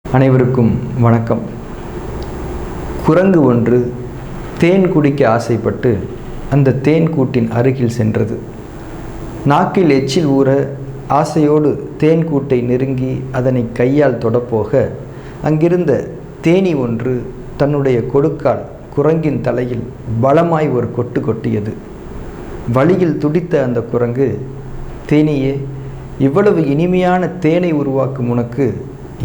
அனைவருக்கும் வணக்கம். குரங்கு ஒன்று தேன் குடிக்க ஆசைப்பட்டு அந்த தேன் கூட்டின் அருகில் சென்றது. நாக்கில் எச்சில் ஊற ஆசையோடு தேன் கூட்டை நெருங்கி அதனை கையால் தொடப்போக அங்கிருந்த தேனீ ஒன்று தன்னுடைய கொடுக்கால் குரங்கின் தலையில் பலமாய் ஒரு கொட்டு கொட்டியது. வலியில் துடித்த அந்த குரங்கு, தேனீயே, இவ்வளவு இனிமையான தேனை உருவாக்கும் உனக்கு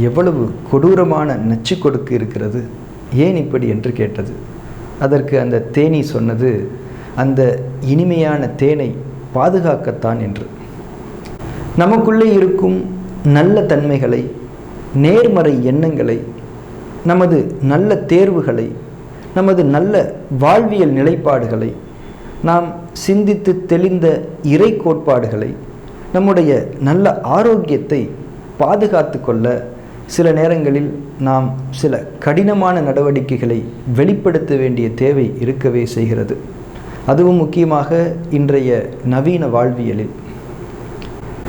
எவ்வளவு கொடூரமான நச்சு கொடுக்கு இருக்கிறது, ஏன் இப்படி என்று கேட்டது. அதற்கு அந்த தேனீ சொன்னது, அந்த இனிமையான தேனை பாதுகாக்கத்தான் என்று. நமக்குள்ளே இருக்கும் நல்ல தன்மைகளை, நேர்மறை எண்ணங்களை, நமது நல்ல தேர்வுகளை, நமது நல்ல வாழ்வியல் நிலைப்பாடுகளை, நாம் சிந்தித்து தெளிந்த இறை கோட்பாடுகளை, நம்முடைய நல்ல ஆரோக்கியத்தை பாதுகாத்து கொள்ள சில நேரங்களில் நாம் சில கடினமான நடவடிக்கைகளை வெளிப்படுத்த வேண்டிய தேவை இருக்கவே செய்கிறது. அதுவும் முக்கியமாக இன்றைய நவீன வாழ்வியலில்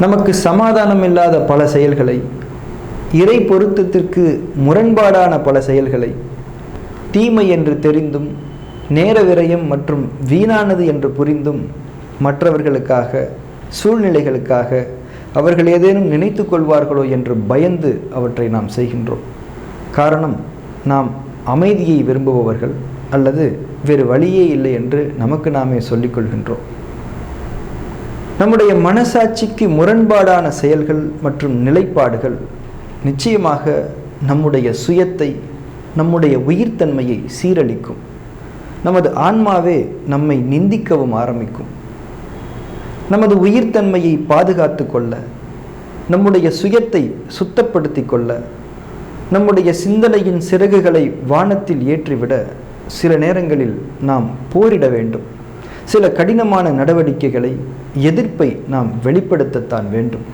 நமக்கு சமாதானம் இல்லாத பல செயல்களை, இறை பொருத்தத்திற்கு முரண்பாடான பல செயல்களை, தீமை என்று தெரிந்தும் நேர விரயம் மற்றும் வீணானது என்று புரிந்தும் மற்றவர்களுக்காக, சூழ்நிலைகளுக்காக அவர்கள் ஏதேனும் நினைத்து கொள்வார்களோ என்று பயந்து அவற்றை நாம் செய்கின்றோம். காரணம், நாம் அமைதியை விரும்புபவர்கள் அல்லது வேறு வழியே இல்லை என்று நமக்கு நாமே சொல்லிக்கொள்கின்றோம். நம்முடைய மனசாட்சிக்கு முரண்பாடான செயல்கள் மற்றும் நிலைப்பாடுகள் நிச்சயமாக நம்முடைய சுயத்தை, நம்முடைய உயிர்த்தன்மையை சீரழிக்கும். நமது ஆன்மாவே நம்மை நிந்திக்கவும் ஆரம்பிக்கும். நமது உயிர்த்தன்மையை பாதுகாத்து கொள்ள, நம்முடைய சுயத்தை சுத்தப்படுத்தி கொள்ள, நம்முடைய சிந்தனையின் சிறகுகளை வானத்தில் ஏற்றிவிட சில நேரங்களில் நாம் போரிட வேண்டும். சில கடினமான நடவடிக்கைகளை, எதிர்ப்பை நாம் வெளிப்படுத்தத்தான் வேண்டும்.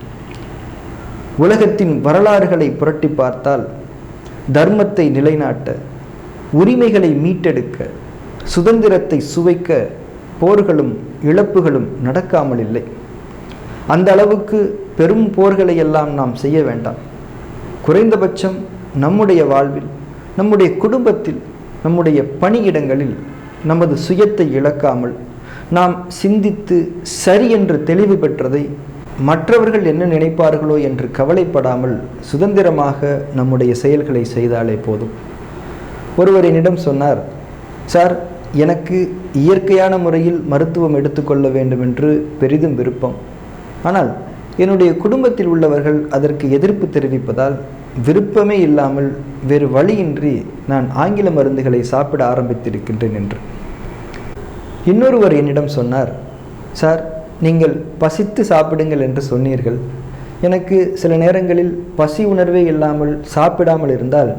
உலகத்தின் வரலாறுகளை புரட்டி பார்த்தால் தர்மத்தை நிலைநாட்ட, உரிமைகளை மீட்டெடுக்க, சுதந்திரத்தை சுவைக்க போர்களும் இழப்புகளும் நடக்காமல் இல்லை. அந்த அளவுக்கு பெரும் போர்களை எல்லாம் நாம் செய்ய வேண்டாம். குறைந்தபட்சம் நம்முடைய வாழ்வில், நம்முடைய குடும்பத்தில், நம்முடைய பணியிடங்களில் நமது சுயத்தை இழக்காமல் நாம் சிந்தித்து சரி என்று தெளிவு பெற்றதை மற்றவர்கள் என்ன நினைப்பார்களோ என்று கவலைப்படாமல் சுதந்திரமாக நம்முடைய செயல்களை செய்தாலே போதும். ஒருவர் என்னிடம் சொன்னார், சார், எனக்கு இயற்கையான முறையில் மருத்துவம் எடுத்துக்கொள்ள வேண்டும் என்று பெரிதும் விருப்பம். ஆனால் என்னுடைய குடும்பத்தில் உள்ளவர்கள் அதற்கு எதிர்ப்பு தெரிவிப்பதால் விருப்பமே இல்லாமல் வேறு வழியின்றி நான் ஆங்கில மருந்துகளை சாப்பிட ஆரம்பித்திருக்கின்றேன் என்று. இன்னொருவர் என்னிடம் சொன்னார், சார், நீங்கள் பசித்து சாப்பிடுங்கள் என்று சொன்னீர்கள். எனக்கு சில நேரங்களில் பசி உணர்வே இல்லாமல் சாப்பிடாமல் இருந்தால்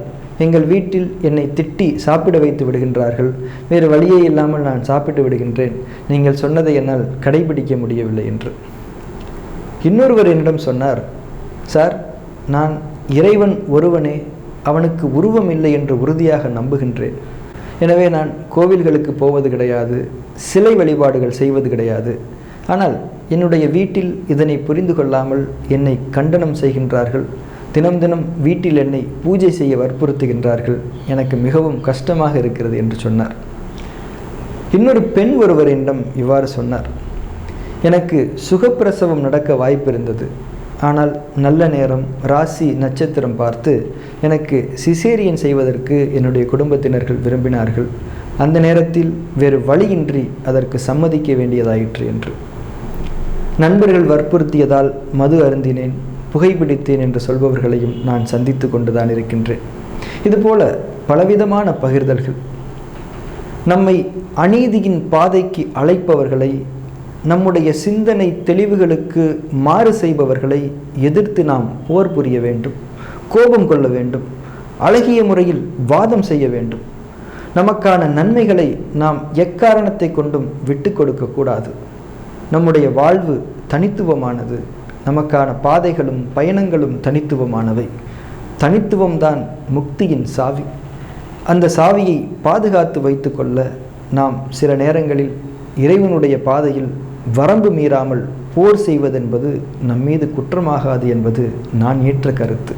எங்கள் வீட்டில் என்னை திட்டி சாப்பிட வைத்து விடுகின்றார்கள். வேறு வழியே இல்லாமல் நான் சாப்பிட்டு விடுகின்றேன். நீங்கள் சொன்னதை என்னால் கடைபிடிக்க முடியவில்லை என்று. இன்னொருவர் என்னிடம் சொன்னார், சார், நான் இறைவன் ஒருவனே, அவனுக்கு உருவம் இல்லை என்று உறுதியாக நம்புகின்றேன். எனவே நான் கோவில்களுக்கு போவது கிடையாது, சிலை வழிபாடுகள் செய்வது கிடையாது. ஆனால் என்னுடைய வீட்டில் இதனை புரிந்து கொள்ளாமல் என்னை கண்டனம் செய்கின்றார்கள். தினம் தினம் வீட்டில் என்னை பூஜை செய்ய வற்புறுத்துகின்றார்கள். எனக்கு மிகவும் கஷ்டமாக இருக்கிறது என்று சொன்னார். இன்னொரு பெண் ஒருவர் என்னிடம் இவ்வாறு சொன்னார், எனக்கு சுகப்பிரசவம் நடக்க வாய்ப்பு இருந்தது. ஆனால் நல்ல நேரம், ராசி, நட்சத்திரம் பார்த்து எனக்கு சிசேரியன் செய்வதற்கு என்னுடைய குடும்பத்தினர்கள் விரும்பினார்கள். அந்த நேரத்தில் வேறு வழியின்றி அதற்கு சம்மதிக்க வேண்டியதாயிற்று என்று. நண்பர்கள் வற்புறுத்தியதால் மது அருந்தினேன், புகைப்பிடித்தேன் என்று சொல்பவர்களையும் நான் சந்தித்து கொண்டுதான் இருக்கின்றேன். இதுபோல பலவிதமான பகிர்தல்கள். நம்மை அநீதியின் பாதைக்கு அழைப்பவர்களை, நம்முடைய சிந்தனை தெளிவுகளுக்கு மாறு செய்பவர்களை எதிர்த்து நாம் போர் புரிய வேண்டும், கோபம் கொள்ள வேண்டும், அழகிய முறையில் வாதம் செய்ய வேண்டும். நமக்கான நன்மைகளை நாம் எக்காரணத்தை கொண்டும் விட்டு கொடுக்கக்கூடாது. நம்முடைய வாழ்வு தனித்துவமானது. நமக்கான பாதைகளும் பயணங்களும் தனித்துவமானவை. தனித்துவம்தான் முக்தியின் சாவி. அந்த சாவியை பாதுகாத்து வைத்து கொள்ள நாம் சில நேரங்களில் இறைவனுடைய பாதையில் வரம்பு மீறாமல் போர் செய்வதென்பது நம்மீது குற்றமாகாது என்பது நான் ஏற்ற கருத்து.